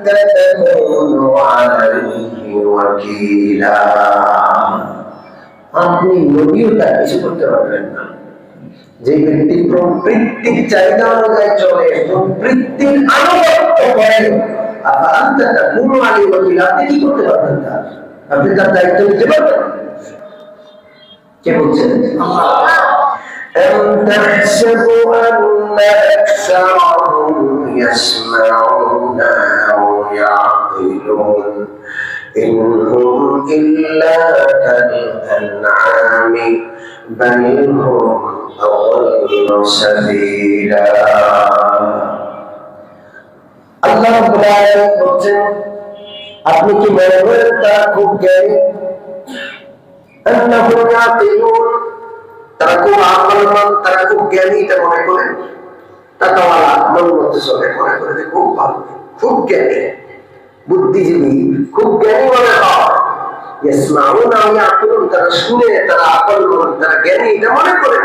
تكونوا عليه وكيلا আপনি নবীও তার কিছু করতে পারবেন না। যে ব্যক্তি প্রবৃত্তির চাহিদা অনুযায়ী চলে, প্রবৃত্তির আনুগত্য করে, আপনি কি করতে পারবেন? আপনি তার দায়িত্ব নিতে পারবেন? কে বলছেন? أم تحسبوا أن أكثرهم يسمعون أو يعقلون إن هم إلا كالأنعام بل هم أضل سبيلا আল্লাহ রাব্বুল আলামিন বলেন, আপনি কি মনে করেন তারা খুব জ্ঞানী? আন্নাহুম ইয়াকিলুন, তারা খুব আকলমান, তারা খুব জ্ঞানী এটা মনে করেন? তাকাওয়ালা মন মতো চলে, মনে করে যে খুব ভালো, খুব জ্ঞানী, বুদ্ধিজীবী, খুব জ্ঞানী মনে হয়। ইয়াসমাউনা ওয়া ইয়াকুলুন, তারা শুনে, তারা আকলমান, তারা জ্ঞানী এটা মনে করেন?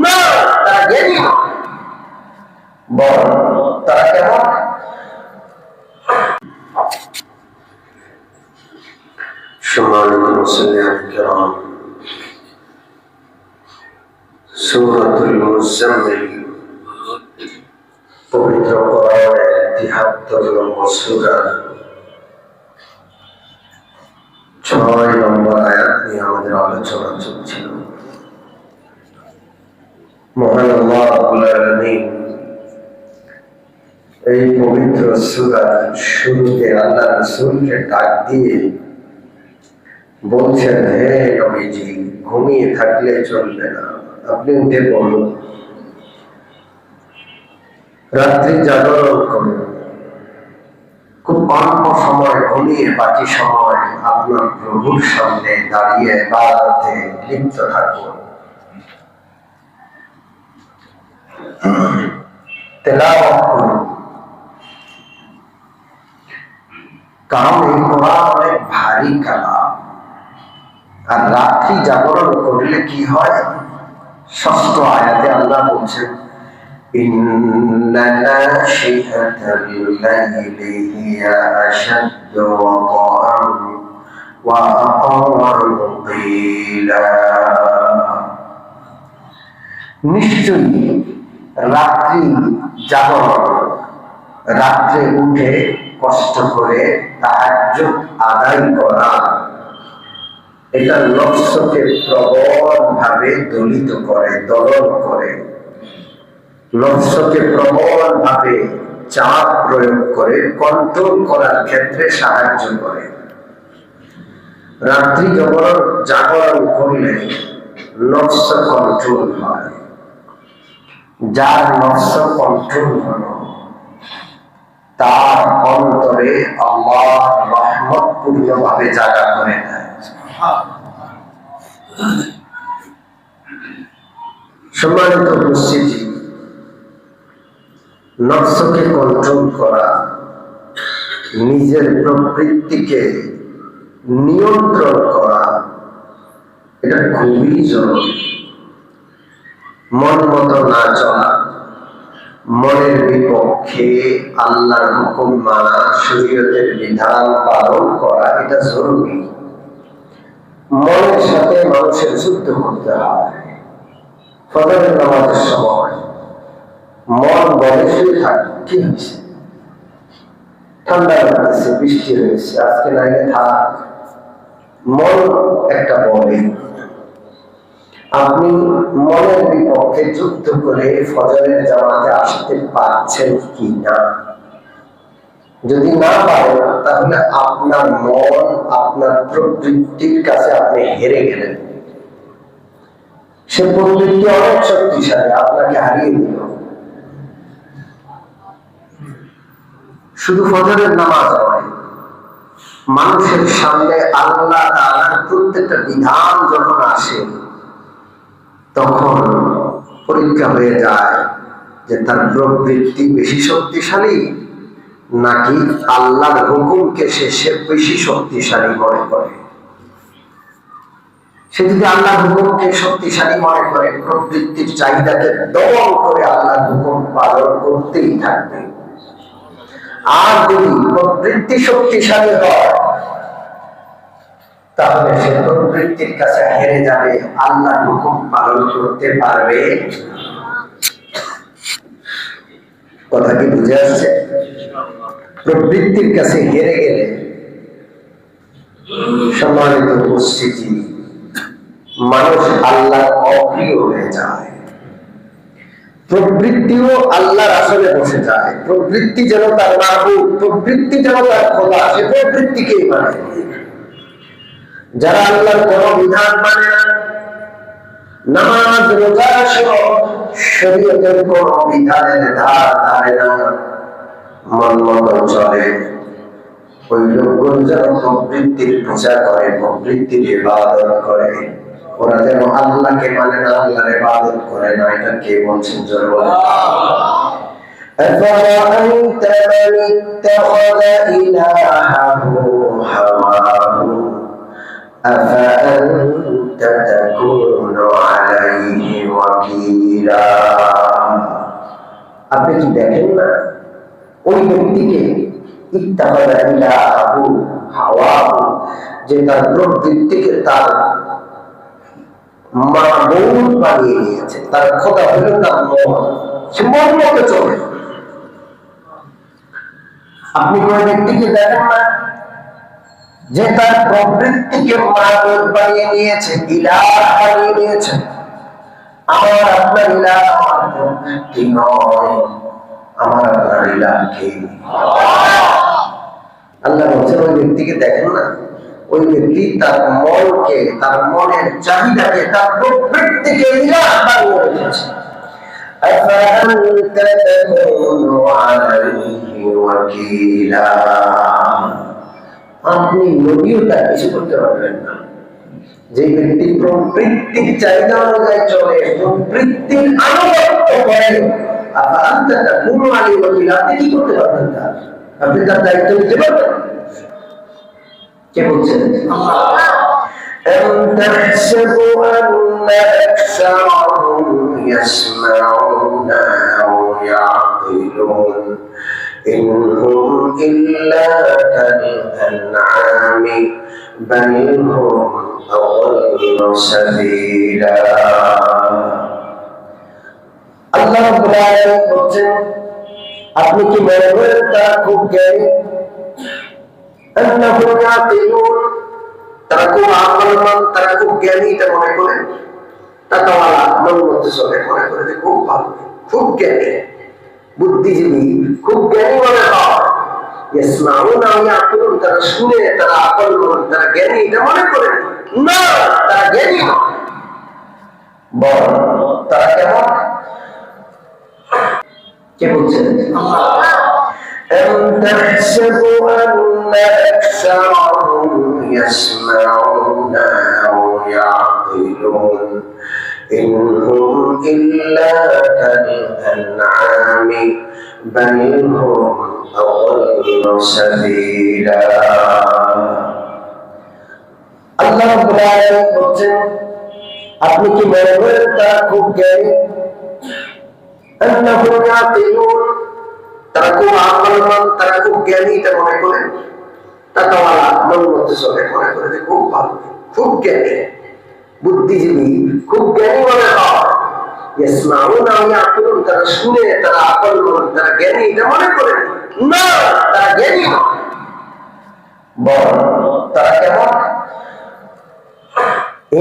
না, তারা জ্ঞানী নয়, বরং তারা কেমন? সম্মানিত মুসলিম কিরাম, সূরাতুল মুজাম্মিল পবিত্র কোরআনের ৭৩ নম্বর সূরা ৬ নম্বর আয়াত নিয়ে আমাদের আলোচনা চলছিল। মহান আল্লাহ রাব্বুল আলামিন এই পবিত্র সূরার শুরুতে আল্লাহ রাসূলকে ডাক দিয়ে বলছেন, হে নবীজি, ঘুমিয়ে থাকলে চলবে না, আপনি উঠে পড়ুন, রাত্রি জাগরণ করুন, খুব অল্প সময় ঘুমিয়ে বাকি সময় আপনার প্রভুর সামনে দাঁড়িয়ে ইবাদতে লিপ্ত থাকুন, তেলাওয়াত করুন। কারণ এই কোরআন অনেক ভারী কালাম, আর রাত্রি জাগরণ করলে কি হয়? ষষ্ঠ আয়াতে আল্লাহ বলছেন, ইন্না নাশিআতাল লাইলি হিয়া আশাদ্দু ওয়াকা'আন ওয়া আকাওয়ামু কিলা, নিশ্চয়ই রাত্রি জাগরণ, রাত্রে উঠে কষ্ট করে তাহাজ্জুদ আদায় করা, এটা নফসকে প্রবল ভাবে দলিত করে, দলন করে, নফসকে প্রবল ভাবে চাপ প্রয়োগ করে, কন্ট্রোল করার ক্ষেত্রে সাহায্য করে। রাত্রি জাগরণ করলে নফস কন্ট্রোল হয়। যার নফস কন্ট্রোল হলো, তার অন্তরে আল্লাহ রহমত পূর্ণভাবে জায়গা করে দেয়। সম্মানিত উপস্থিতি, নফসকে কন্ট্রোল করা, নিজের প্রবৃত্তিকে নিয়ন্ত্রণ করা, এটা খুবই জরুরি। মন মতো না চলা, মনের বিপক্ষে আল্লাহর হুকুম মানা, শরীয়তের বিধান পালন করা, এটা জরুরি। মনের সাথে মানুষের যুদ্ধ করতে হয়। ফজরের নামাজের সময় মন বলে শুয়ে থাকে, কি হয়েছে, ঠান্ডা লাগতেছে, বৃষ্টি হয়েছে, আজকে নাইলে থাক। মন একটা বলে, আপনি মনের বিপক্ষে যুদ্ধ করে ফজরের জামাতে আসতে পারছেন কি না? যদি না পারেন, তাহলে আপনার মন আপনার প্রবৃত্তির কাছে আপনি হেরে গেলেন। সে প্রবৃত্তি অনেক শক্তিশালী, আপনাকে হারিয়ে দিল। শুধু ফজরের নামাজ নয়, মানুষের সামনে আল্লাহ তাআলার প্রত্যেকটা বিধান যখন আসে, তখন পরীক্ষা হয়ে যায় যে তার প্রবৃত্তি বেশি শক্তিশালী নাকি আল্লাহর হুকুমকে সে বেশি শক্তিশালী মনে করে। সে যদি আল্লাহর হুকুমকে শক্তিশালী মনে করে, প্রবৃত্তির চাহিদাকে দমন করে আল্লাহর হুকুম পালন করতেই থাকবে। আর যদি প্রবৃত্তি শক্তিশালী হয় তাহলে সে প্রবৃত্তির কাছে হেরে যাবে, আল্লাহর হুকুম পালন করতে পারবে। কথা কি বুঝে আসছে? প্রবৃত্তির কাছে হেরে গেলে সম্মানিত উপস্থিতি, মানুষ আল্লাহর অপ্রিয় হয়ে যায়। প্রবৃত্তিও আল্লাহর আসলে বসে যায়। প্রবৃত্তি যেন তার মাহবুব, প্রবৃত্তি যেন তার খোদা, সে প্রবৃত্তিকেই মানে। যারা আল্লাহর কোন বিধান মানে না, নামাজ রোজা সহ শরীয়তের কোন বিধানের ধার ধারে না, মন মতো চলে, ওই লোকগুলো যেন প্রবৃত্তির পূজা করে, প্রবৃত্তির ইবাদত করে। ওরা যেন আল্লাহকে মানে না, আল্লাহর ইবাদত করে না। এটা কে বলছেন? জোরে বলেন। أفرأيت من اتخذ إلهه هواه أفأنت تكون عليه وكيلا। আপনি কি দেখেন না ওই ব্যক্তিকে ইত্তাখাযা ইলাহু হাওয়াহু, যে তার প্রবৃত্তিকে তার মাবুদ বানিয়ে নিয়েছে, তার খোদা হলো তার মন, সে মন মতো চলে। আপনি কোন ব্যক্তিকে দেখেন না যে তার প্রবৃত্তিকে মাবুদ বানিয়ে নিয়েছে, ইলাহ বানিয়ে নিয়েছে। আমার আপনার ইলাহ আমার প্রবৃত্তি নয়, আমার আপনার ইলাহ কে? আল্লাহ বলছেন ওই ব্যক্তিকে দেখেন না, ওই ব্যক্তি তার মনকে, তার মনের চাহিদাকে, তার প্রবৃত্তিকে ইলাহ বানিয়ে নিয়েছে। أفأنت تكون عليه وكيلا। আপনি নবীও তার কিছু করতে পারবেন না। যে ব্যক্তি প্রবৃত্তির চাহিদা অনুযায়ী চলে, প্রবৃত্তির আনুগত্য করে, أفأنت تكون عليه وكيلا, আপনি কি করতে পারবেন? আপনি তার দায়িত্ব নিতে পারবেন? কে বলছেন? أم تحسب أن أكثرهم يسمعون أو يعقلون إن هم إلا كالأنعام بل هم أضل سبيلا। আল্লাহ রাব্বুল আলামিন বলেন, আপনি কি মনে করেন তারা খুব জ্ঞানী? أنهم يعقلون, তারা খুব আকলমান, তারা খুব জ্ঞানী এটা মনে করেন? তাকাওয়ালা, মন মতো চলে, মনে করে যে খুব ভালো, খুব জ্ঞানী, বুদ্ধিজীবী, খুব জ্ঞানী মনে হয়। ইয়াসমাউনা ওয়া ইয়াকুলুন, তারা শুনে, তারা আকলমান, তারা জ্ঞানী এটা মনে করেন? না, তারা জ্ঞানী নয়। বল তারা কেমন? কে বলছেন? أم تحسب أن أكثرهم يسمعون أو يعقلون إن هم إلا كالأنعام بل هم أضل سبيلا। আল্লাহ রাব্বুল আলামিন বলেন, আপনি কি মনে করেন তারা খুব জ্ঞানী? أنهم يعقلون, তারা খুব আকলমান, তারা খুব জ্ঞানী এটা মনে করেন? তাকাওয়ালা, মন মতো চলে, মনে করে যে খুব ভালো, খুব জ্ঞানী, বুদ্ধিজীবী, খুব জ্ঞানী মনে হয়। ইয়াসমাউনা ওয়া ইয়াকুলুন, তারা শুনে, তারা আকলমান, তারা জ্ঞানী এটা মনে করেন? না, তারা জ্ঞানী নয়। বল তারা কেমন?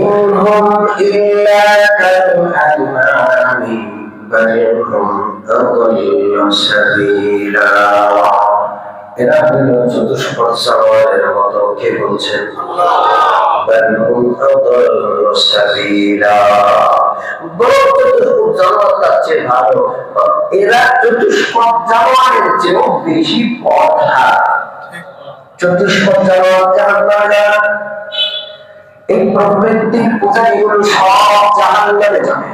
ইনহুম ইল্লা কাল-আনআমি بل هم أضل سبيلا। এরা হলো চতুষ্পদ সওয়ালের মতো। কে বলছেন? بل هم أضل سبيلا। বড় চতুষ্পদ জানোয়ার তার চেয়ে ভালো, এরা চতুষ্পদ জানোয়ারের চেয়েও বেশি পথ হারায়। চতুষ্পদ জানোয়ার জাহান্নামে, এই প্রবৃত্তির পূজারীগুলো সব জাহান্নামে যাবে।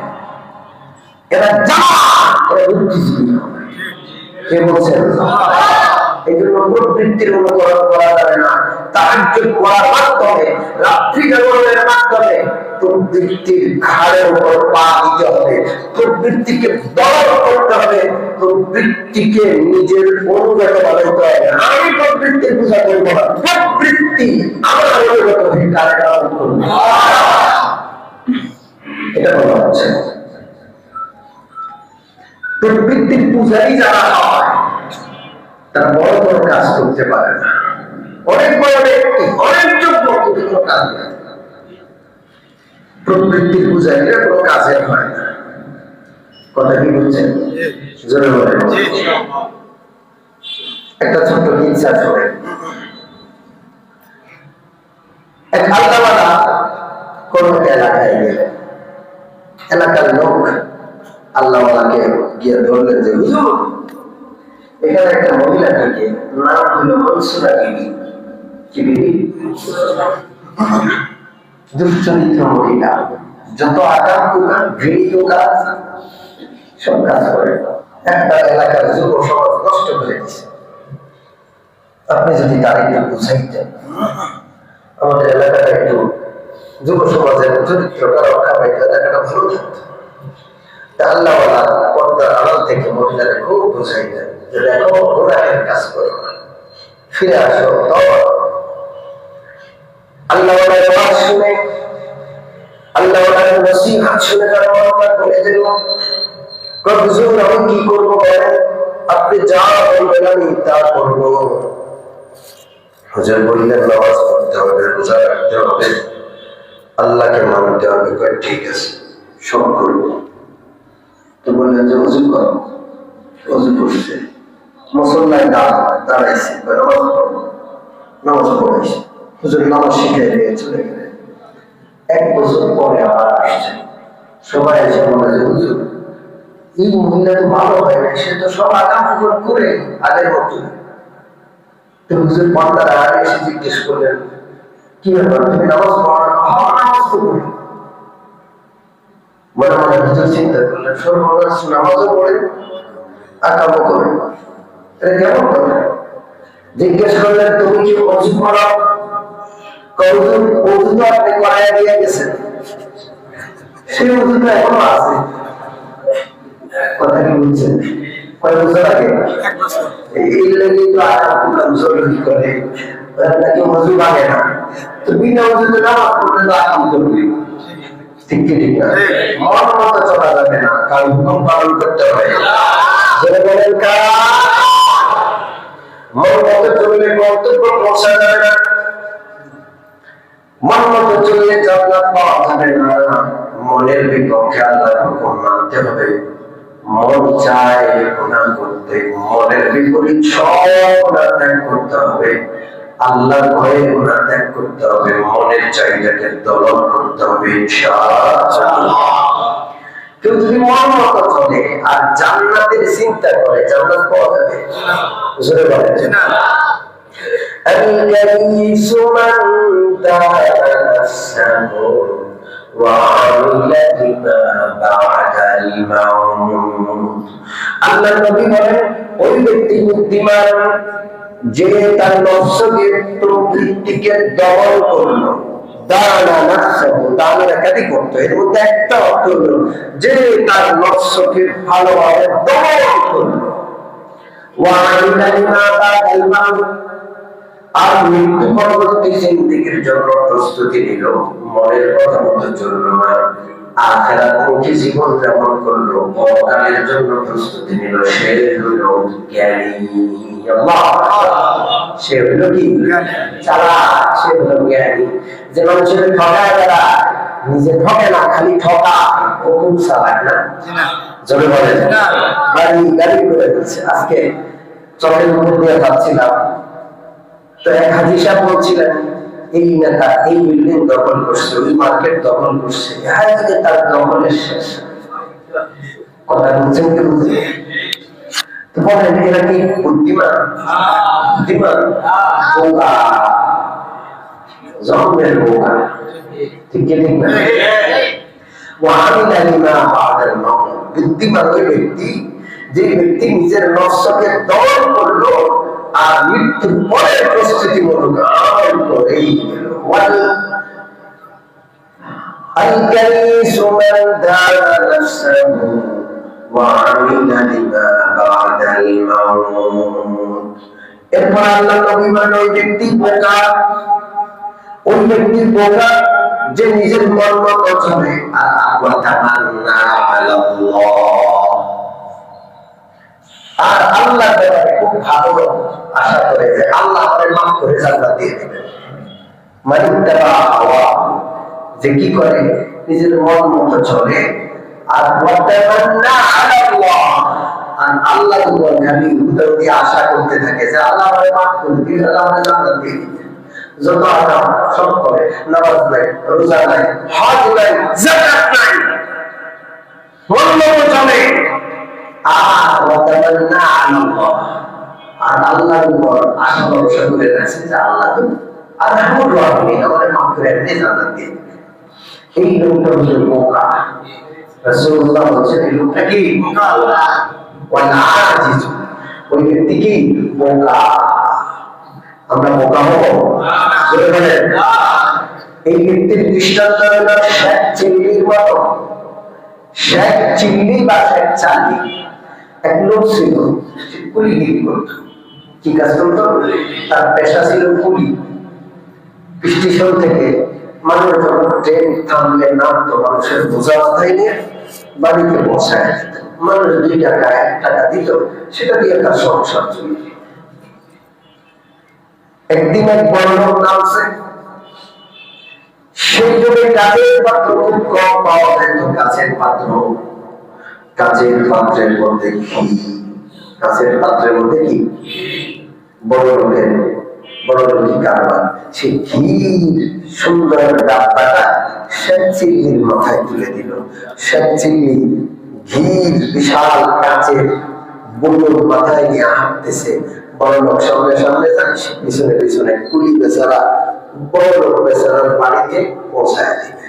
এরা বুদ্ধিজীবী হবে। কে বলছেন? এই জন্য প্রবৃত্তির অনুকরণ করা যাবে না। তাহাজ্জুদ করার মাধ্যমে, রাত্রি জাগরণের মাধ্যমে প্রবৃত্তির ঘাড়ের উপর পা দিতে হবে, প্রবৃত্তিকে দমন করতে হবে, প্রবৃত্তিকে নিজের অনুগত বানাইতে উদযাপন করা প্রবৃত্তি আমার অনুগত হয়ে কার্যকর করবে, এটা বলা হচ্ছে। প্রবৃত্তির পূজারী যারা হয় তারা বড় বড় কাজ করতে পারে না, অনেক বড় ব্যক্তি, অনেক যোগ্য, কিন্তু কোনো কাজ নেই। প্রবৃত্তির পূজারীরা কোনো কাজের হয় না। কথা কি বলছেন? জোরে বলেন। একটা ছোট্ট কিচ্ছা শোনে। এক আল্লাহওয়ালা কোন একটা এলাকায় গেলেন। এলাকার লোক আল্লাহওয়ালাকে গিয়ে ধরলেন যে হুজুর, এখানে একটা মহিলা থাকে, নাম হলো মনসুরা বিবি। কি বিবি? দুশ্চরিত্র মহিলা, যত আকাম কুকাম ঘৃণিত কাজ সব কাজ করে, একটা এলাকার যুব সমাজ নষ্ট করে দিচ্ছে। আপনি যদি তার একটু বুঝাইতেন, আমাদের এলাকাটা একটু যুব সমাজের চরিত্রটা রক্ষা পাইতে, এলাকাটা ভালো থাকতো। আল্লাহওয়ালা পর্দার আড়াল থেকে মহিলাকে খুব বুঝাই দেন যে দেখো, গুনাহের কাজ করো না, ফিরে আসো। আল্লাহওয়ালার ওয়াজ শুনে, আল্লাহওয়ালার নসিহত শুনে তারা মনটা করে দিল। হুজুর, আমি কি করবো বলেন? আপনি যা বলবেন আমি তা করবো। হুজুর বললেন, নামাজ পড়তে হবে, রোজা রাখতে হবে, আল্লাহকে মানতে হবে। ঠিক আছে, সব করবো। তো বললেন যে হুজুর করো। হুজুর করছে, মুসল্লায় দাঁড়াইছে, নামাজ পড়াইছে। হুজুর নামাজ শিখিয়ে দিয়ে চলে গেলেন। 1 বছর পরে আবার আসছে। সবাই এসে বলে যে হুজুর, এই মহিলা তো ভালো হয় না, সে তো সব আকাম করে আগের মতো। তো হুজুর পর্দার আড়ালে এসে জিজ্ঞেস করলেন, কি ব্যাপার, তুমি নামাজ পড়ো না? নামাজ তো পড়ি। মনে মনে হুজুর চিন্তা করলেন, সর্বনাশ, নামাজও পড়ে আকামও করে, এটা কেমন করে? জিজ্ঞেস করলেন, তুমি কি অজু করো? হুজুর, অজু তো আপনি করাইয়া দিয়ে গেছেন, সেই অজু তো এখনো আছে। কথা কি বলছেন? কয় বছর আগে? এই লেগে তো আকাম কুকাম জরুরি করে, নাকি অজু ভাঙে না। তো বিনা অজুতে নামাজ পড়লে তো আকাম করবে, ঠিক কি ঠিক না? মন মতো চলা যাবে না, কারণ হুকুম পালন করতে হবে। যেটা বলেন, মন মতো চললে গন্তব্য পৌঁছা যাবে না, মন মতো চললে জান্নাত পাওয়া যাবে না। মনের বিপক্ষে আল্লাহর হুকুম মানতে হবে। মন চায় গুনাহ করতে, মনের বিপরীত সব গুনাহ ত্যাগ করতে হবে। আল্লাহর ভয়ে গুনাহ ত্যাগ করতে হবে, মনের চাহিদাকে দমন করতে হবে ইনশাআল্লাহ। কেউ যদি মন মতো চলে আর জান্নাতের চিন্তা করে, জান্নাত পাওয়া যাবে? জোরে বলেন না। الكيس من تنسه وعمل بما بعد الموت। আল্লাহ নবী বলেন, ওই ব্যক্তি বুদ্ধিমান যে তার নফসকে, প্রবৃত্তিকে দমন করলো। দানা নাফসাহু, দানের একাধিক অর্থ, এর মধ্যে একটা অর্থ হলো যে তার নফসকে ভালোভাবে দমন করলো। ওয়ামিলা লিমা বাদাল মাউত, আর মৃত্যু পরবর্তী জিন্দেগির জন্য প্রস্তুতি নিল। মনের কথা মতো চলল না, আখিরাতমুখী জীবন যাপন করলো, পরকালের জন্য প্রস্তুতি নিল। সে হইল জ্ঞানী। সে হইল কি? চালাক। সে হইল জ্ঞানী। যে মানুষের ঠকায় তারা নিজে ঠকে না, খালি ঠকা, ও খুব চালাক না? জোরে বলে বাড়ি গাড়ি করে দিচ্ছে। আজকে চকের উপর দিয়ে যাচ্ছিলাম, তো এক হাজি সাহেব বলছিলেন, এই নেতা এই বিল্ডিং দখল করছে, ওই মার্কেট দখল করছে, তার দখলের শেষ। কথা বলছেন কি বুঝলেন? তো বলেন, এরা কি বুদ্ধিমান? বুদ্ধিমান বোকা, জন্মের বোকা, ঠিক কি ঠিক না? বুদ্ধিমান ওই ব্যক্তি যে ব্যক্তি নিজের নফসকে দমন করলো আর মৃত্যুর পরের প্রস্তুতি মূলক আমল করেই গেল। الكيس من دان نفسه وعمل لما بعد الموت। এরপর আল্লাহ নবী বলেন ওই ব্যক্তি বোকা, ওই ব্যক্তি বোকা যে নিজের মন মতো চলে আর আল্লাহ ব্যাপারে খুব ভালো আশা করে যে আল্লাহ আমাদের মাফ করে জান্নাত দিয়ে দেবেন। মানিত্তাবা হাওয়া, যে কি করে নিজের মন মতো চলে আর আল্লাহ খালি উত্তর দিয়ে আশা করতে থাকে যে আল্লাহ আমাদের মাফ করে দিন, আল্লাহ আমাদের জান্নাত দিয়ে দিবেন। যত আকাম সব করে, নামাজ নাই, রোজা নাই, হজ নাই, যাকাত নাই, মন মতো চলে আর আল্লাহর উপর আশা ভরসা করে রাখছে যে আল্লাহ আরহামুর রাহিম আমাদের মাফ করে দিয়ে জান্নাত দিয়ে দিবেন। এই লোকটা হচ্ছে বোকা। রাসূলুল্লাহ বলেছেন এই লোকটা কি বোকা, ওই ব্যক্তি কি বোকা। আমরা বোকা হবো? এই ব্যক্তির দৃষ্টান্ত হলো শেখ চিল্লির মতো। শেখ চিল্লি বা শেখ চাল্লি এক লোক ছিল, কুলিগিরি করত। কি কাজ করতো? তার পেশা ছিল কুলি। স্টেশন থেকে মানুষ যখন ট্রেন থামলে নামতো, মানুষের বোঝা মাথায় নিয়ে বাড়িতে পৌঁছায় যেত। মানুষ 2 টাকা 1 টাকা দিত, সেটা দিয়ে তার সংসার চলত। একদিন এক বড় লোক নামছে, সেই যুগে কাচের পাত্র খুব কম পাওয়া যেত। কাচের পাত্র, কাচের পাত্রের মধ্যে কি, কাচের পাত্রের মধ্যে কি বড় লোকের বড় লোকই কারবার। সে ঘির সুন্দর ডাব্বাটা শেখ চিল্লির মাথায় তুলে দিল। শেখ চিল্লি ঘির বিশাল কাচের বুলুর মাথায় নিয়ে হাঁটতেছে। বড় লোক সামনে সামনে যাচ্ছে, পিছনে পিছনে কুলি বেচারা বড় লোক বেচারার বাড়িতে পৌঁছায় দিবে।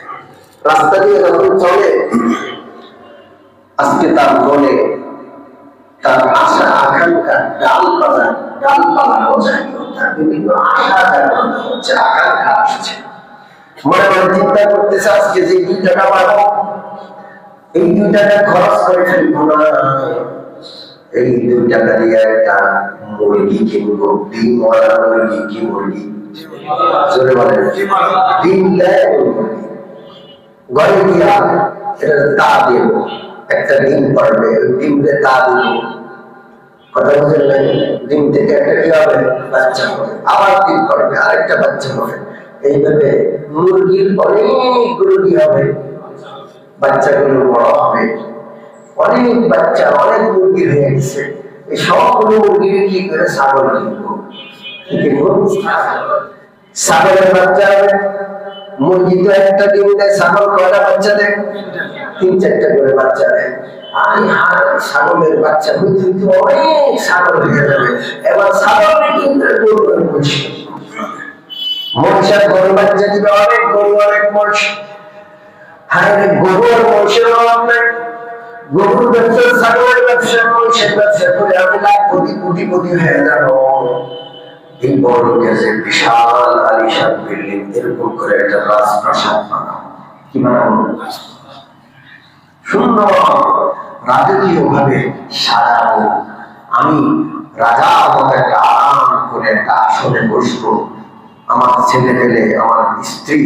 রাস্তা দিয়ে যখন চলে, আজকে তার মনে তার আশা আকাঙ্ক্ষা ডালপালা বোঝায়, তার বিভিন্ন আশা জাগ্রত হচ্ছে, আকাঙ্ক্ষা আসছে। মনে মনে চিন্তা করতেছে আজকে যে 2 টাকা পাবো, এই 2 টাকা খরচ করে ফেলবো না, এই 2 টাকা দিয়ে একটা মুরগি কিনবো। ডিমওয়ালা মুরগি, কি মুরগি জোরে বলেন, ডিম দেয় ঘরে দিয়া এটা তা দেব, একটা ডিম পারবে, ওই ডিমে তা দিব। কথা বুঝলেন না? ডিম থেকে একটা কি হবে? বাচ্চা হবে, আবার ডিম পারবে, আরেকটা বাচ্চা হবে। এইভাবে মুরগির অনেকগুলো কি হবে, বাচ্চাগুলো বড় হবে, অনেক বাচ্চা, অনেক মুরগি হয়ে গেছে। এই সবগুলো মুরগি কি করে ছাগল কিনবো, ছাগলের বাচ্চা হবে। মুরগি তো একটা ডিম দেয়, ছাগল কয়টা বাচ্চা দেয়? 3-4টা করে বাচ্চা দেয়। ছাগলের বাচ্চা হইতে হইতে অনেক ছাগল হয়ে যাবে। এবার ছাগল মহিষার গরু বাচ্চা দিবে, অনেক গরু, অনেক মহিষ। হ্যাঁ, গরু আর মহিষের অভাব নাই। গরুর ব্যবসা, ছাগলের ব্যবসা, মহিষের ব্যবসা করে আমি লাখপতি কোটিপতি হয়ে যাবো। এই বড় লোকের যে বিশাল আলিশান বিল্ডিং, এরকম করে একটা রাজপ্রাসাদ বানাবো। কি বানাবো? সুন্দর রাজকীয় ভাবে সাজাবো। আমি রাজা মতো একটা আরাম করে একটা আসনে বসবো। আমার ছেলে পেলে, আমার স্ত্রী,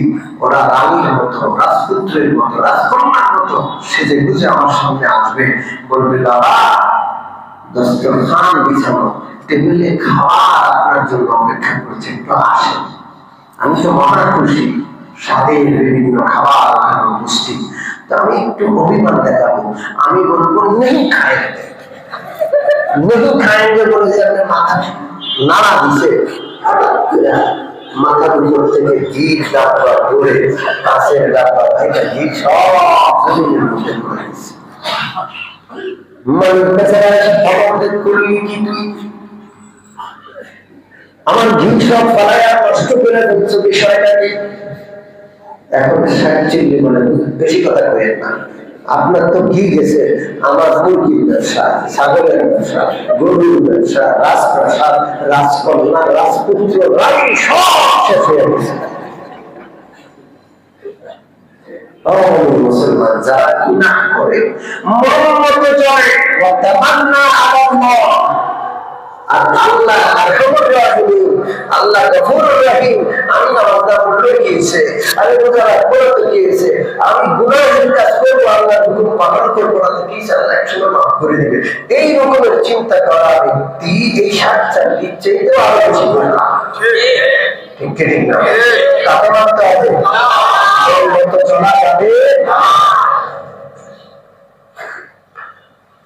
ওরা রানীর মতো, রাজপুত্রের মতো, রাজকন্যার মতো সেজে গুজে আমার সামনে আসবে, বলবে বাবা দস্তরখান বিছানো, টেবিলে খাবার আপনার জন্য অপেক্ষা করছে, একটু আসেন। আমি তো মহা খুশি, স্বাদের বিভিন্ন খাবার ওখানে উপস্থিত। তো আমি একটু অভিমান দেখাবো, আমি বলবো নেই খায়েঙ্গে, নেই খায়েঙ্গে বলে যে আপনার মাথা নাড়া দিছে, হঠাৎ করে মাথার উপর থেকে ঘির ডাব্বা ধরে, কাঁচের ডাব্বা ভাইটা ঘি সব জমিনের মধ্যে করে দিচ্ছে। আমার ঘি সব ফলায় নষ্ট করে দিচ্ছ, বিষয়টা কি? এখন চিল্লি বলেন, বেশি কথা কইেন না, আপনার তো ঘি গেছে, আমার মুরগির ব্যবসা, ছাগলের ব্যবসা, গরুর ব্যবসা, রাজপ্রাসাদ, রাজকন্যা, রাজপুত্র, রানী সব শেষ হয়ে গেছে। মুসলমান যারা গুনাহ করে, মন মতো চলে, আর আল্লাহ আর খবর আমি গুনাহের কাজ করবো, আল্লাহর হুকুম পালন করবো না, তো কি আল্লাহ একসময় মাফ করে দিবে। এই রকমের চিন্তা করা ব্যক্তি এই 7 চাকরির চাইতেও আরো বেশি গুনাহ। ঠিক ঠিক না? কাকে মানতে হবে? এই মতো চলা যাবে না।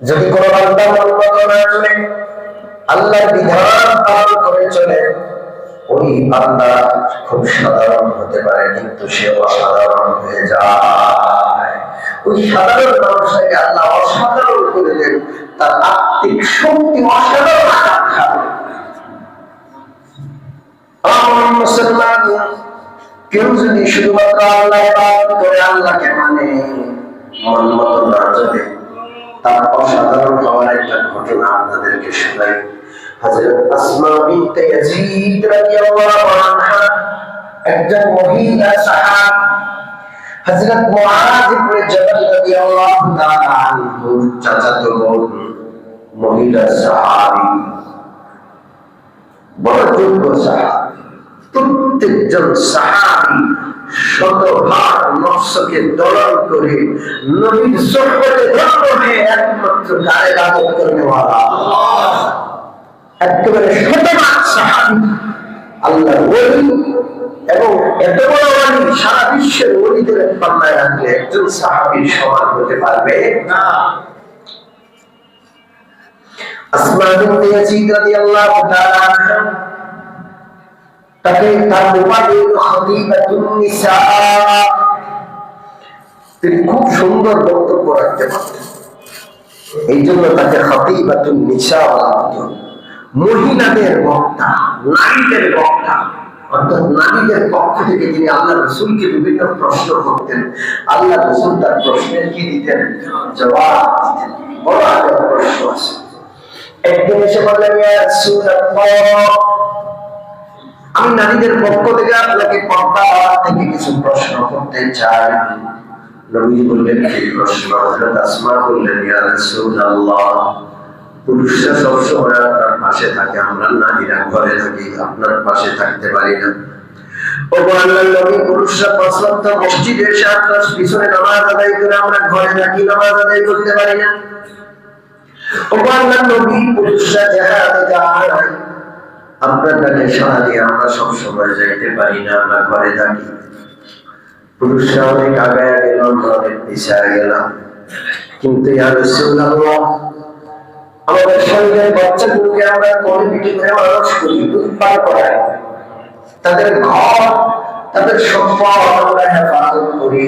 যদি কোনো বান্দা মন মতো না চলে, আল্লাহর বিধান পালন করে চলে, ওই বান্দা খুব সাধারণ হতে পারে, কিন্তু সে অসাধারণ হয়ে যায়। ওই সাধারণ মানুষটাকে আল্লাহ অসাধারণ করে দেন, তার আত্মিক শক্তি অসাধারণ আকাঙ্ক্ষা। মুসলমান কেউ যদি শুধুমাত্র আল্লাহ ইবাদত করে, আল্লাহকে মানে, মন মতো না চলে, তার অসাধারণ হওয়ার একটা ঘটনা আপনাদেরকে শোনাই। হযরত আসমা বিনতে ইয়াজিদ রাদিয়াল্লাহু আনহা একজন মহিলা সাহাবী, হযরত মুআয ইবনে জাবাল রাদিয়াল্লাহু তাআলা আনহুর চাচাতো বোন, মহিলা সাহাবী, বড় যোগ্য সাহাবী। প্রত্যেকজন সাহাবী শতভাগ নফসকে দলন করে নবীর সুন্নতে ধন্য হয়ে একমাত্র তার ইবাদত করেওয়ালা একেবারে শতভাগ সাহাবী, আল্লাহর ওলি। এবং এত বড় ওলি সারা বিশ্বের ওলিদের পাল্লায় রাখলে একজন সাহাবীর সমান হতে পারবে না। আসমা বিনতে ইয়াজিদ রাদিয়াল্লাহু তাআলা আনহা, তাকে তার উপাধি খতিবাতুন নিসা, তিনি খুব সুন্দর বক্তব্য রাখতে পারতেন, এই জন্য তাকে খতিবাতুন নিসা বলা হতো। মহিলাদের বক্তা, নারীদের বক্তা, অর্থাৎ নারীদের পক্ষ থেকে তিনি আল্লাহ রাসূলকে বিভিন্ন প্রশ্ন করতেন। আল্লাহ রাসূল তার প্রশ্নের কি দিতেন? জবাব দিতেন। বড় একটা প্রশ্ন আছে। একদিন এসে বললেন, ইয়া রাসূলুল্লাহ, আমি নারীদের পক্ষ থেকে আপনাকে পর্দা থেকে কিছু প্রশ্ন করতে চাই। নবী বললেন, কি প্রশ্ন? হযরত আসমা বললেন, ইয়া রাসূলুল্লাহ, পুরুষরা সবসময় আপনার পাশে থাকে, আমরা নারীরা ঘরে থাকি, আপনার পাশে থাকতে পারি না। ও আল্লাহর নবী, পুরুষরা 5 ওয়াক্ত মসজিদে এসে আপনার পিছনে নামাজ আদায় করে, আমরা ঘরে থাকি, নামাজ আদায় করতে পারি না। ও আল্লাহর নবী, পুরুষরা জিহাদে যায়, আপনার কাছে সাড়া দিয়ে আমরা সবসময় যাইতে পারি না, আমরা ঘরে থাকি। পুরুষরা অনেক আগায় গেল, অনেক পিছায় গেলাম, কিন্তু ইয়া রাসূলুল্লাহ, আমাদের শরীরের বাচ্চাগুলোকে আমরা কোলে পিঠে করে মানুষ করি, দুধ পান করাই, তাদের ঘর, তাদের সম্পদ আমরা হেফাজত করি।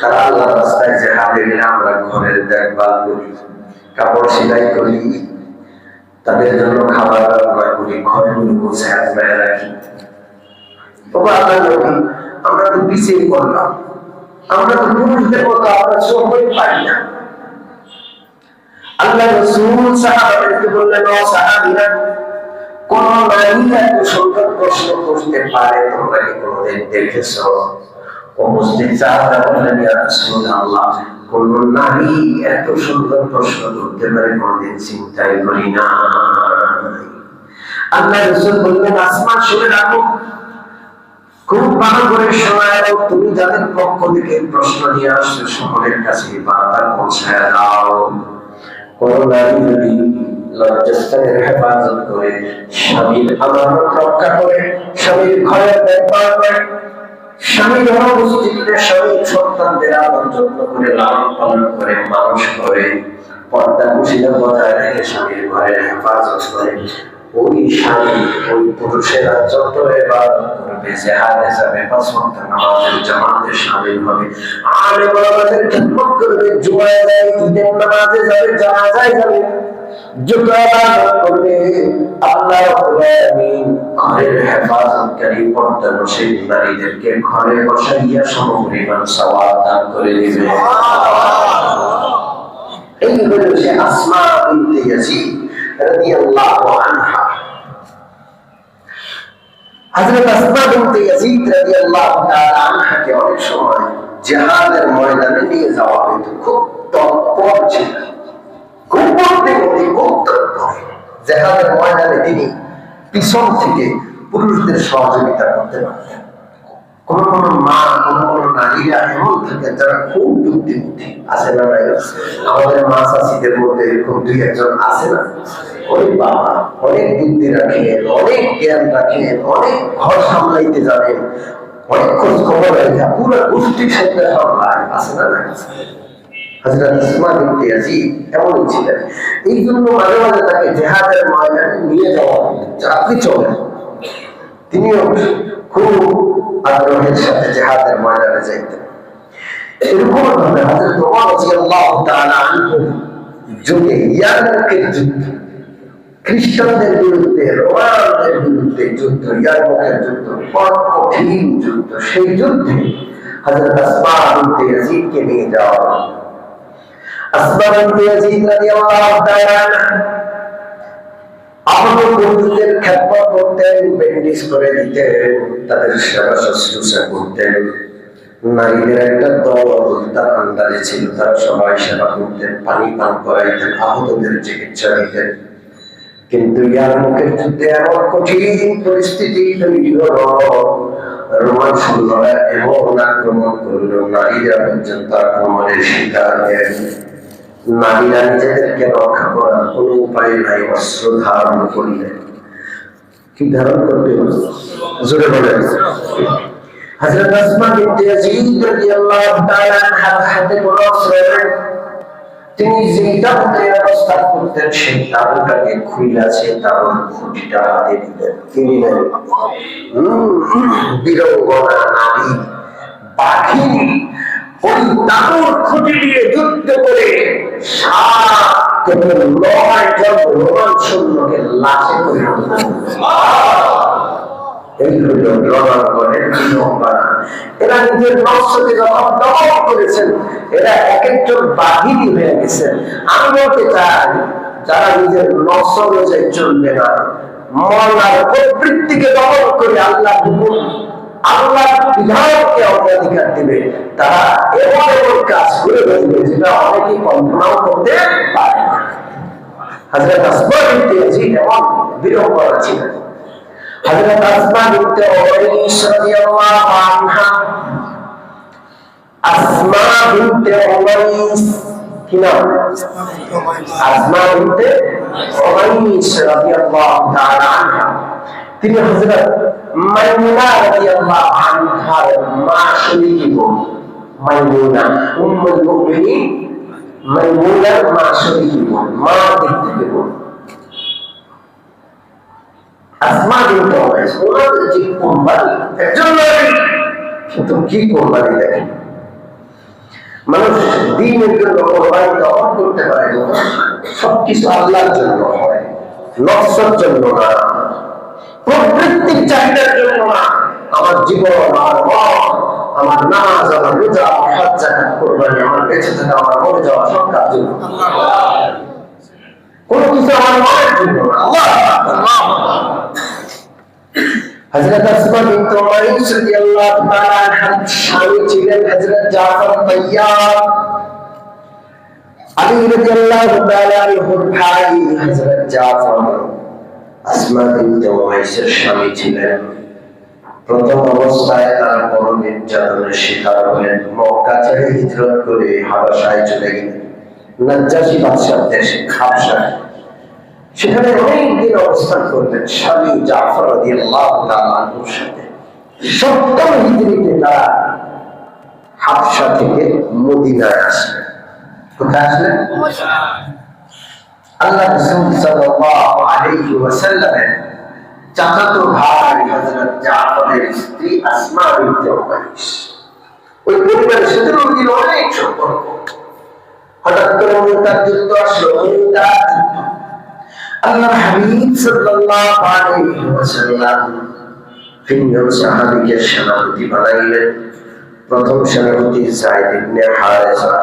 তারা আল্লাহর রাস্তায় জিহাদে গেলে আমরা ঘরের দেখভাল করি, কাপড় সেলাই করি, তাদের জন্য খাবার রান্না করি, ঘরগুলো গোছায় রাখি। আমরা তো পিছিয়ে পড়লাম, আমরা তো পুরুষদের মতো আমরা সময় পাই না। আল্লাহ রাসূল সাহাবাদেরকে বললেন, ও সাহাবীরা, কোন নারী এত সুন্দর প্রশ্ন করতে পারে তোমরা কি কোনোদিন দেখেছো? উপস্থিত সাহাবারা বললেন, ইয়া রাসূলুল্লাহ, কোন নারী এত সুন্দর প্রশ্ন করতে পারে কোনদিন চিন্তাই করি না। আল্লাহ রাসূল বললেন, আসমা, শুনে রাখো, খুব ভালো করে শোনায়, তুমি যাদের পক্ষ থেকে প্রশ্ন নিয়ে আসছো সকলের কাছে বার্তা পৌঁছায় দাও। কোন নারী যদি লজ্জাস্থানের হেফাজত করে, স্বামীর আমানত রক্ষা করে, স্বামীর ঘরের দেখভাল করে, স্বামীর অনুপস্থিতিতে স্বামীর সন্তানদের আদর যত্ন করে, লালন পালন করে, মানুষ করে, পর্দা কুশিলা বজায় রেখে স্বামীর ঘরের হেফাজত করে, ওই স্বামী, ওই পুরুষেরা যত ইবাদত করবে, জিহাদে যাবে, 5 ওয়াক্ত নামাজের জামাতে শামিল হবে, আলেম ওলামাদের খিদমত করবে, জুমায় যায়, ঈদের নামাজে যাবে, জানাজায় যাবে, যত ইবাদত করবে, আল্লাহ রাব্বুল আলামিন ঘরের হেফাজতকারী পর্দানশীল নারীদেরকে ঘরে বসাইয়া সমপরিমাণ সওয়াব দান করে দিবে। এই হলো সে আসমা বিনতে ইয়াজিদ রাদিয়াল্লাহু আনহা। হযরত আসমা বিনতে ইয়াজিদ রাদিয়াল্লাহু তাআলা আনহাকে অনেক সময় জিহাদের ময়দানে নিয়ে যাওয়া হতো। খুব তৎপর ছিলেন, খুব তৎপর। জিহাদের ময়দানে তিনি পিছন থেকে পুরুষদের সহযোগিতা করতে পারতেন। কোন কোন মা, কোন কোন নারীরা এমন থাকে যারা খুব বুদ্ধিমতী, আছে না নাই? আমাদের মা চাষিদের মধ্যে এরকম দুই একজন আছে না? ওই বাবা অনেক বুদ্ধি রাখেন, অনেক জ্ঞান রাখেন, অনেক ঘর সামলাইতে জানেন, অনেক খোঁজ খবর রাখা, পুরো গোষ্ঠীর সাথে সামলায়, আছে না নাই? হযরত আসমা বিনতে ইয়াজিদ এমনই ছিলেন। এই জন্য মাঝে মাঝে তাকে জিহাদের ময়দানে নিয়ে যাওয়া হতো, আপনি চলেন। তিনিও খুব আগ্রহের সাথে জিহাদের ময়দানে যাইতেন। এরকম ভাবে হযরত ওমর রাদিয়াল্লাহু তাআলা আনহু যুগে ইয়ারমুকের যুদ্ধ, খ্রিস্টানদের বিরুদ্ধে, রোমানদের বিরুদ্ধে যুদ্ধ, ইয়ারমুকের যুদ্ধ, বড় কঠিন যুদ্ধ। সেই যুদ্ধে হযরত আসমা বিনতে ইয়াজিদকে নিয়ে যাওয়া হলো। আসমা বিনতে ইয়াজিদ রাদিয়াল্লাহু তাআলা আহত বন্ধুদের খেদমত করতেন, ব্যান্ডেজ করে দিতেন, তাদের সেবা শুশ্রূষা করতেন। নারীদের একটা দল তার আন্দাজে ছিল, তারা সবাই সেবা করতেন, পানি পান করাইতেন, আহতদের চিকিৎসা দিতেন। কিন্তু ইয়ারমুকের যুদ্ধে এমন কঠিন পরিস্থিতি তৈরি হলো, রোমান সৈন্যরা এমন আক্রমণ করলো, নারীরা পর্যন্ত আক্রমণের শিকার হয়ে নারীরা নিজেদেরকে রক্ষা করার কোন উপায় নাই, অস্ত্র ধারণ করলেন। কি ধারণ করতে হবে? জোরে বলেন। হযরত আসমা বিনতে ইয়াজিদ রাদিয়াল্লাহু তাআলা হাতে কোন অস্ত্র নেই। তিনি যেটা অবস্থান করতেন সেই তাবুটাকে খুইলা, সেই তাবুর খুঁটিটা হাতে নিতেন। তিনি বীরঙ্গনা নারী বাঘিনী ওই তাবুর খুঁটি দিয়ে যুদ্ধ করে রোমান সৈন্যকে লাশে পরিণত করতেন। এরা নিজের নফসকে যখন দমন করেছেন, এরা এক একজন বাহিনী হয়ে গেছেন। আমি বলতে চাই, যারা নিজের নফস অনুযায়ী চলবে না, মরনার প্রবৃত্তিকে দমন করে আল্লাহ হুকুম, আল্লাহ বিধানকে অগ্রাধিকার দিবে, তারা এমন এমন কাজ করে বসবে যেটা অনেকে কল্পনাও করতে পারে না। হযরত আসমা বিনতে ইয়াজিদ এমন বীরঙ্গনা ছিলেন। হযরত আসমা বিনতে উমাইস রাদিয়াল্লাহু আনহা, আসমা বিনতে উমাইস, কি নাম? আসমা বিনতে উমাইস রাদিয়াল্লাহু তাআলা আনহা। তিনি হযরত মাইমুনা রাদিয়াল্লাহু আনহার মা শরীকি বোন। মাইমুনা উম্মুল মুমিনিন, মাইমুনার মা শরীকি বোন, মা দিক থেকে বোন। আসমা বিনতে উমাইস ওনার যে কোরবানি, একজন নারী কিন্তু কি কোরবানি দেখেন। মানুষ দ্বীনের জন্য কোরবানি তখন করতে পারে যখন সবকিছু আল্লাহর জন্য হয়, নফসের জন্য না, প্রবৃত্তির চাহিদার জন্য না। আমার জীবন, আমার মন, আমার নামাজ, আমার রোজা, আমার হজ যাকাত কোরবানি, আমার বেঁচে থাকা, আমার মরে যাওয়া সব কাজ জন্য, কোনো কিছু আমার মনের জন্য না, আল্লাহ। হযরত আসমা বিনতে উমাইস রাদিয়াল্লাহু তাআলা আনহার স্বামী ছিলেন হযরত জাফর তাইয়ার। আলী রাদিয়াল্লাহু তাআলা আনহুর ভাই হযরত জাফর আসমা বিনতে উমাইসের স্বামী ছিলেন। প্রথম অবস্থায় তারা বড় নির্যাতনের শিকার হলেন। মক্কা ছেড়ে হিজরত করে হাবশায় চলে গেলেন, নাজ্জাশী বাদশার দেশে হাবশায়। সেখানে অনেকদিন অবস্থান করবেন স্বামী জাফর রাদিয়াল্লাহু তাআলা আনহুর সাথে। ৭০ হিজরিতে তারা হাবশা থেকে মদিনায় আসলেন। কোথায় আসলেন? আল্লাহ রাসূল সাল্লাল্লাহু আলাইহি ওয়াসাল্লামের চাচাতো ভাই হযরত জাফরের স্ত্রী আসমা বিনতে উমাইস। ওই পরিবারের সাথে নবীর অনেক সম্পর্ক। হঠাৎ করে মুতার যুদ্ধ আসলো, মুতার যুদ্ধ। আল্লাহ হাবিব সাল্লাল্লাহু আলাইহি ওয়াসাল্লাম তিনজন সাহাবীকে সেনাপতি বানাইলেন। প্রথম সেনাপতি যায়েদ ইবনে হারেসা,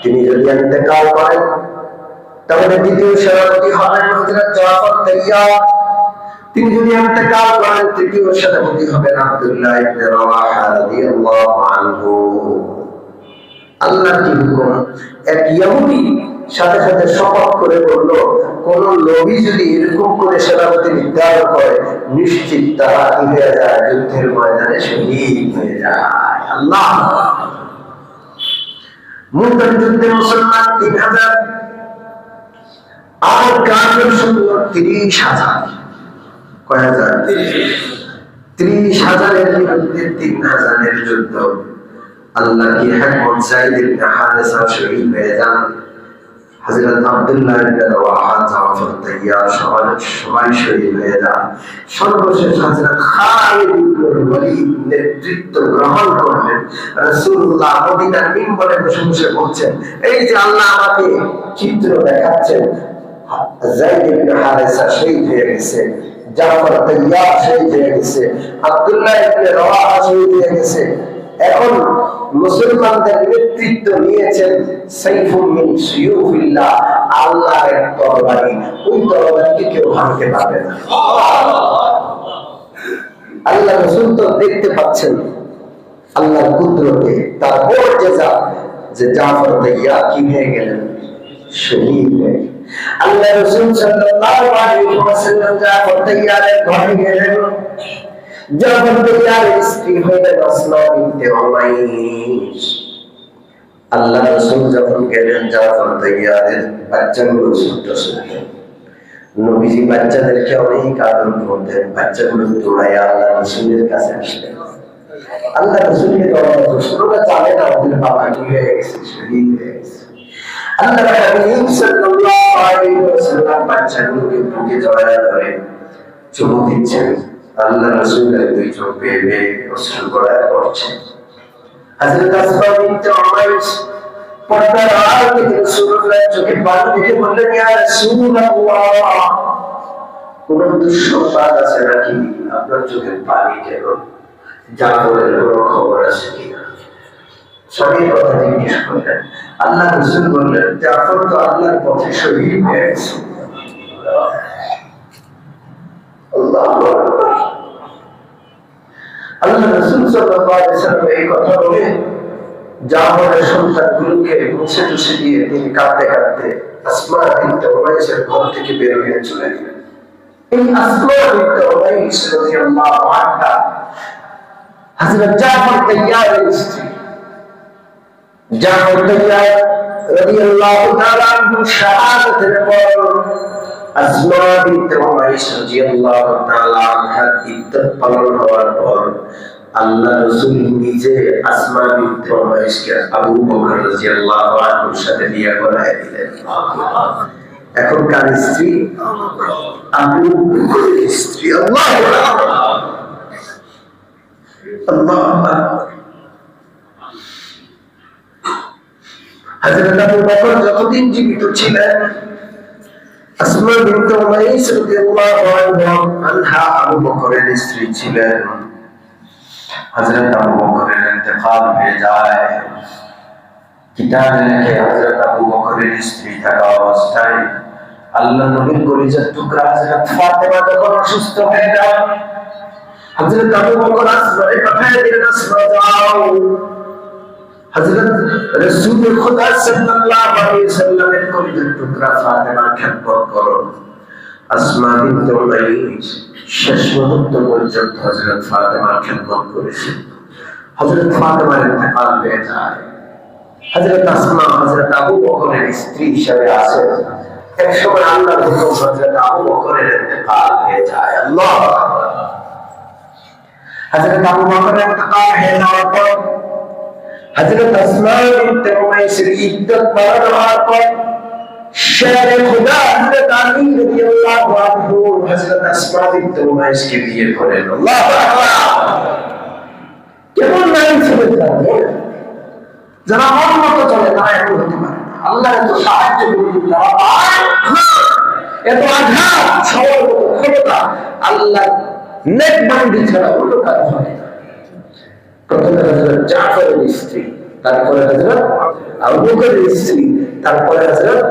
তিনি যদি ইন্তেকাল করেন তাহলে দ্বিতীয় সেনাপতি হবেন হযরত জাফর তাইয়ার। তিনি যদি ইন্তেকাল করেন তৃতীয় সেনাপতি হবেন আব্দুল্লাহ ইবনে রাওয়াহা রাদিয়াল্লাহু আনহু। আল্লাহর কি হুকুম, এক ইহুদি সাথে সাথে শপথ করে বলল, কোন নবী যদি এরকম করে সেনাপতি নির্ধারণ করে, নিশ্চিত তারা কি হয়ে যায়, যুদ্ধের ময়দানে শহীদ হয়ে যায়। আল্লাহ, মুতার যুদ্ধে মুসলমান 3000 আর কাফের সৈন্য 30,000। কয় হাজার? 30,000-এর বিরুদ্ধে 3,000-এর যুদ্ধ। আল্লাহ কি হিকমত, যায়েদ ইবনে হারেসা শহীদ হয়ে যান, হযরত আব্দুল্লাহ ইবনে রাওয়াহা, জাফর তাইয়ার সবাই শহীদ হয়ে যান। সর্বশেষ হযরত খালিদ ইবনে ওয়ালিদ নেতৃত্ব গ্রহণ করলেন। রাসূলুল্লাহ মদিনার মিম্বরে বসে বসে বলছেন, এই যে আল্লাহ আমাকে চিত্র দেখাচ্ছেন, যায়েদ ইবনে হারেসা শহীদ হয়ে গেছে, জাফর তাইয়ার শহীদ হয়ে গেছে, আব্দুল্লাহ ইবনে রাওয়াহা শহীদ হয়ে গেছে। এখন মুসলমানদের নেতৃত্ব নিয়েছেন সাইফুম মিন সুয়ুফিল্লাহ, আল্লাহর এক তরবারি, ওই তরবারিকে কেউ ভাঙতে পারবে না। আল্লাহ রাসূল তো দেখতে পাচ্ছেন আল্লাহর কুদরতে, তার মুজিজা, যে জাফর তাইয়ার কি হয়ে গেলেন, শহীদ হয়ে গেলেন। আল্লাহ রাসূল সাল্লাল্লাহু আলাইহি ওয়াসাল্লাম জাফর তাইয়ারের ঘরে গেলেন। জাফর তাইয়ারের স্ত্রী হলেন আসমা বিনতে উমাইস। আল্লাহ রাসূল যখন গেলেন, জাফর তাইয়ারের বাচ্চাগুলো ছোট ছোট। নবীজি বাচ্চাদেরকে অনেক আদর করতেন। বাচ্চাগুলো দৌড়াইয়া আল্লাহ রাসূলের কাছে আসলেন। আল্লাহ রাসূলকে ওরা জানে না ওদের বাবা কি হয়ে গেছে, শহীদ হয়ে গেছে। আল্লাহ হাবিব সাল্লাল্লাহু আলাইহি ওয়াসাল্লাম বাচ্চাগুলোকে বুকে জড়ায় ধরে চুমু দিচ্ছেন। আল্লাহ রাসূলের দুই চোখ বেয়ে বেয়ে অশ্রু গড়ায় পড়ছে। হযরত আসমা বিনতে উমাইস পর্দার আড়াল থেকে রাসূলুল্লাহর চোখে পানি দেখে বললেন, ইয়া রাসূলুল্লাহ, কোন দুঃসংবাদ আছে নাকি? আপনার চোখে পানি কেন? জাফরের কোনো খবর আছে কিনা? সবই কথা জিজ্ঞেস করলেন। আল্লাহ রাসূল বললেন, জাফর তো আল্লাহর পথে শহীদ হয়ে গেছে। আল্লাহু আকবার। আল্লাহ রাসূল সাল্লাল্লাহু আলাইহি ওয়াসাল্লাম এই কথা বলে জাফরের সন্তানগুলোকে মুছে টুছে দিয়ে তিনি কাঁদতে কাঁদতে আসমা বিনতে উমাইসের ঘর থেকে বের হয়ে চলে গেলেন। এই আসমা বিনতে উমাইস রাদিয়াল্লাহু আনহা হযরত জাফর তাইয়ারের স্ত্রী। জাফর তাইয়ার রাদিয়াল্লাহু তাআলা আনহু শাহাদাতের পর আসমা বিনতে উমাইস রাদিয়াল্লাহু তাআলা আনহার ইদ্দত পালন হওয়ার পর আল্লাহ রাসূল নিজে আসমা বিনতে উমাইসকে আবু বকর রাদিয়াল্লাহু আনহুর সাথে বিয়ে করায় দিলেন। এখন কার স্ত্রী? আবু বকরের স্ত্রী। আল্লাহু আকবার, আল্লাহু আকবার। হযরত আবু বকর যতদিন জীবিত ছিলেন, আসমা বিনতে উমাইস রাদিয়াল্লাহু আনহা আবু বকরের স্ত্রী ছিলেন। হযরত আবু বকরের ইন্তেকাল হয়ে যায়। কিতাবে লেখে হযরত আবু বকরের স্ত্রী থাকা অবস্থায় আল্লাহ নবীর কলিজার টুকরা হযরত ফাতেমা যখন অসুস্থ হয়ে যান, হযরত আবু বকর আসমানে পাঠিয়ে দিলেন, আসমা যাও। হযরত রাসূল খুদা সাল্লাল্লাহু আলাইহি ওয়াসাল্লামের কলিজার টুকরা ফাতেমার খেদমত করো। আসমা বিনতে উমাইস শেষ মুহূর্ত পর্যন্ত হযরত ফাতেমার খেদমত করেছেন। হযরত ফাতেমার ইন্তেকাল হয়ে যায়। হযরত আসমা হযরত আবু বকরের স্ত্রী হিসেবে আছেন। এক সময় আল্লাহর হুকুম, হযরত আবু বকরের ইন্তেকাল হয়ে যায়। আল্লাহু আকবার। হযরত আবু বকরের ইন্তেকাল হয়ে যাওয়ার পর হযরত আসমা বিনতে উমাইসের ইদ্দত পালন হওয়ার পর শেরে খুদা হযরত আলী রাদিয়াল্লাহু আনহু হযরত আসমা বিনতে উমাইসকে বিয়ে করেন। আল্লাহু আকবার। কেমন নারী ছিল যারা মন মতো চলে, তারা এমন হতে পারে না। আল্লাহ এত সাহায্য করুন, তারা পায় এত আঘাত সবার মতো ক্ষমতা আল্লাহ নেক বান্দি ছাড়া অন্য কাজ হয় না। প্রথমে হযরত জাফরের স্ত্রী, তারপরে হযরত আবু বকরের স্ত্রী, তারপরে হযরত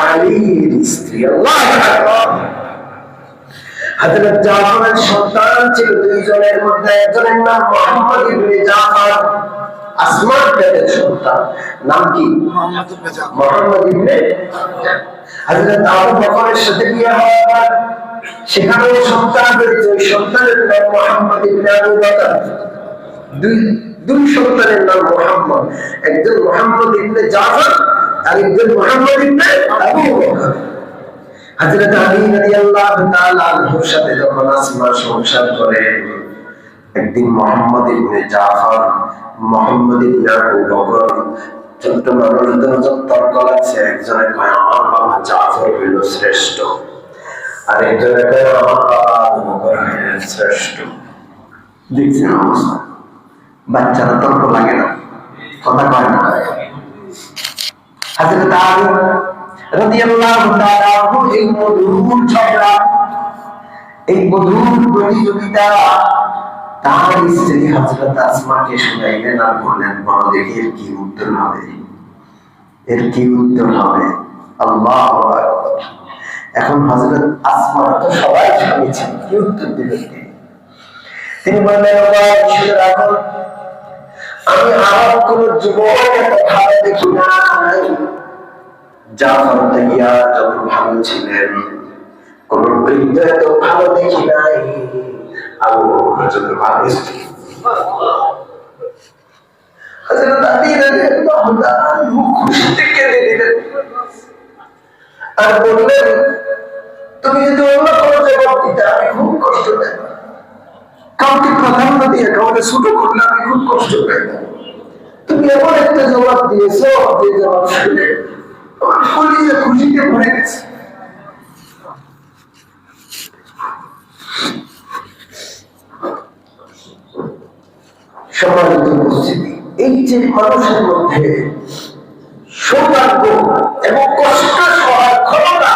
আলীর স্ত্রী। আল্লাহু আকবার। হযরত জাফরের সন্তান ছিল দুইজনের মধ্যে, একজনের নাম মুহাম্মদ ইবনে জাফর, আসমার পেটের সন্তান, নাম কি? মুহাম্মদ ইবনে হযরত আবু বকরের সাথে বিয়ে হওয়ার সেখানেও সন্তান হয়েছে, ওই সন্তানের নাম মুহাম্মদ ইবনে আবু বকর। দুই সন্তানের নাম মুহাম্মদ, একজন মুহাম্মদ ইবনে জাফর আর একজন মুহাম্মদ ইবনে আবু বকর। হযরত আলী রাদিয়াল্লাহু তাআলা আনহুর সাথে যখন আসমা সংসার করেন, একদিন মুহাম্মদ ইবনে জাফর, মুহাম্মদ ইবনে আবু বকর ছোট্ট মানুষদের তর্ক লাগছে। একজনে কয় আমার বাবা জাফর হইল শ্রেষ্ঠ, আর একজনে কয় আমার বাবা আবু বকর হইল শ্রেষ্ঠ। দেখছেন অবস্থা, বাচ্চারা তর্ক লাগে না, কথা কয় না। হযরত আলী রাদিয়াল্লাহু তাআলা আনহু এই মধুর ঝগড়া, এই মধুর প্রতিযোগিতা তার স্ত্রী হযরত আসমাকে শুনাইলেন আর বললেন, বড় দেখি এর কি উত্তর হবে, এর কি উত্তর হবে। আল্লাহু আকবার। এখন হযরত আসমা তো সবাই শুনেছেন, কি উত্তর দিলেন তিনি বললেন, রাখুন, আমি আর কোন যুবক এত ভালো দেখি নাই। জাফর তাইয়া যত ভালো ছিলেন, কোন বৃদ্ধ এত ভালো দেখি নাই। আবু বকর যত ভালো ছিলেন। হযরত আলী রাদিয়াল্লাহু তাআলা খুশিতে কেঁদে দিলেন আর বললেন, তুমি যদি অন্য কোনো জবাব দিতে আমি খুব কষ্ট পেতাম, কাউকে প্রাধান্য দিয়ে কাউকে ছোট করলে আমি খুব কষ্ট পেতাম। তুমি এমন একটা জবাব দিয়েছ, যে জবাব শুনে আমার কলিজা খুশিতে ভরে গেছে। সম্মানিত উপস্থিতি, এই যে মানুষের মধ্যে সৌভাগ্য এবং কষ্ট সহায় ক্ষমতা,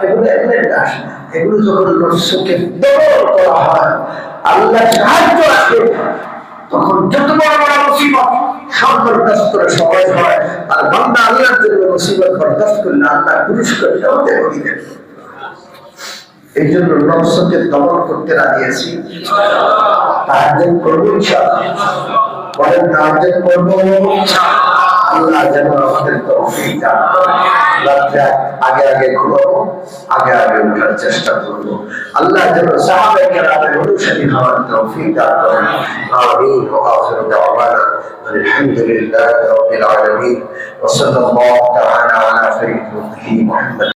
এগুলো এমনি আসে না। এগুলো যখন নফসকে দমন করা হয়, আল্লাহ সাহায্য আসে, তখন যত বড় বড় মুসিবত সব বরদাস্ত করে সবাই হয়। আর বান্দা আল্লাহর জন্য মুসিবত বরদাস্ত করলে আল্লাহ পুরস্কারটাও দেবেন। এই জন্য নফসকে দমন করতে রাজি আছি। তাহাজ্জুদ করব ইনশাআল্লাহ, বলেন তাহাজ্জুদ করব ইনশাআল্লাহ। আল্লাহ যেন আমাদের তৌফিক দান করেন। রাতে আগে আগে ঘুমাবো, আগে আগে উঠার চেষ্টা করবো। আল্লাহ যেন সাহাবায়ে কেরামের অনুসারী হওয়ার তৌফিক দান করেন। আমিন। ওয়া আখিরু দাওয়ানা আলহামদুলিল্লাহি রাব্বিল আলামিন ওয়া সাল্লাল্লাহু তাআলা আলা সাইয়্যিদিনা মুহাম্মদ।